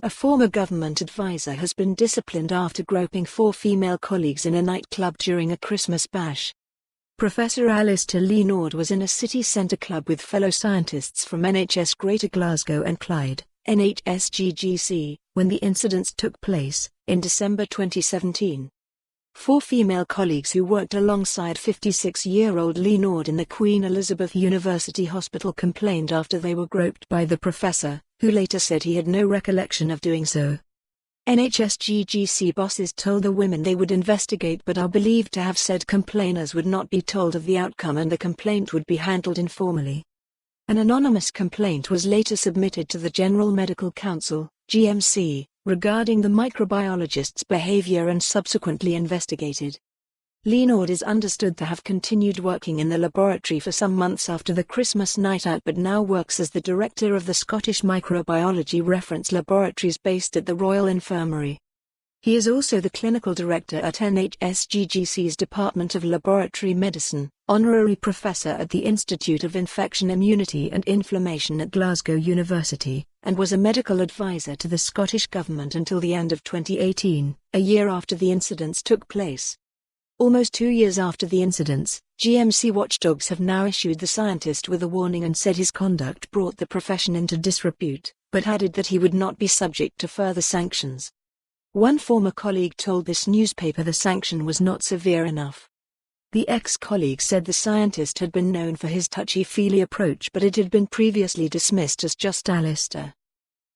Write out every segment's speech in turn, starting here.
A former government advisor has been disciplined after groping 4 female colleagues in a nightclub during a Christmas bash. Professor Alistair Leanord was in a city centre club with fellow scientists from NHS Greater Glasgow and Clyde, NHSGGC, when the incidents took place, in December 2017. 4 female colleagues who worked alongside 56-year-old Leanord in the Queen Elizabeth University Hospital complained after they were groped by the professor, who later said he had no recollection of doing so. NHSGGC bosses told the women they would investigate but are believed to have said complainers would not be told of the outcome and the complaint would be handled informally. An anonymous complaint was later submitted to the General Medical Council, GMC, regarding the microbiologist's behaviour and subsequently investigated. Leanord is understood to have continued working in the laboratory for some months after the Christmas night out but now works as the director of the Scottish Microbiology Reference Laboratories based at the Royal Infirmary. He is also the clinical director at NHSGGC's Department of Laboratory Medicine, honorary professor at the Institute of Infection Immunity and Inflammation at Glasgow University, and was a medical advisor to the Scottish Government until the end of 2018, a year after the incidents took place. Almost 2 years after the incidents, GMC watchdogs have now issued the scientist with a warning and said his conduct brought the profession into disrepute, but added that he would not be subject to further sanctions. One former colleague told this newspaper the sanction was not severe enough. The ex-colleague said the scientist had been known for his touchy-feely approach but it had been previously dismissed as just Alistair.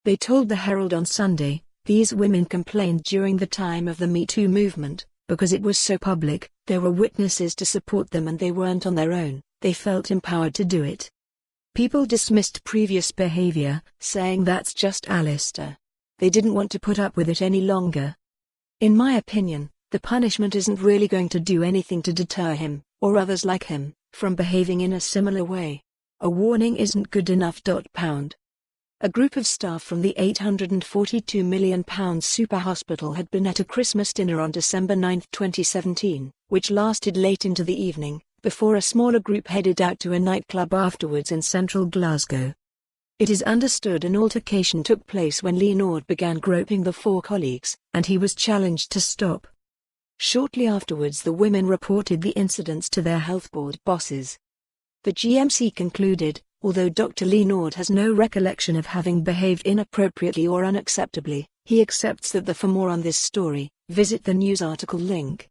They told the Herald on Sunday, "These women complained during the time of the Me Too movement. Because it was so public, there were witnesses to support them and they weren't on their own, they felt empowered to do it. People dismissed previous behaviour, saying that's just Alistair. They didn't want to put up with it any longer. In my opinion, the punishment isn't really going to do anything to deter him, or others like him, from behaving in a similar way. A warning isn't good enough. A group of staff from the £842 million super hospital had been at a Christmas dinner on December 9, 2017, which lasted late into the evening, before a smaller group headed out to a nightclub afterwards in central Glasgow. It is understood an altercation took place when Leanord began groping the 4 colleagues, and he was challenged to stop. Shortly afterwards the women reported the incidents to their health board bosses. The GMC concluded, although Dr. Leanord has no recollection of having behaved inappropriately or unacceptably, he accepts that. For more on this story, visit the news article link.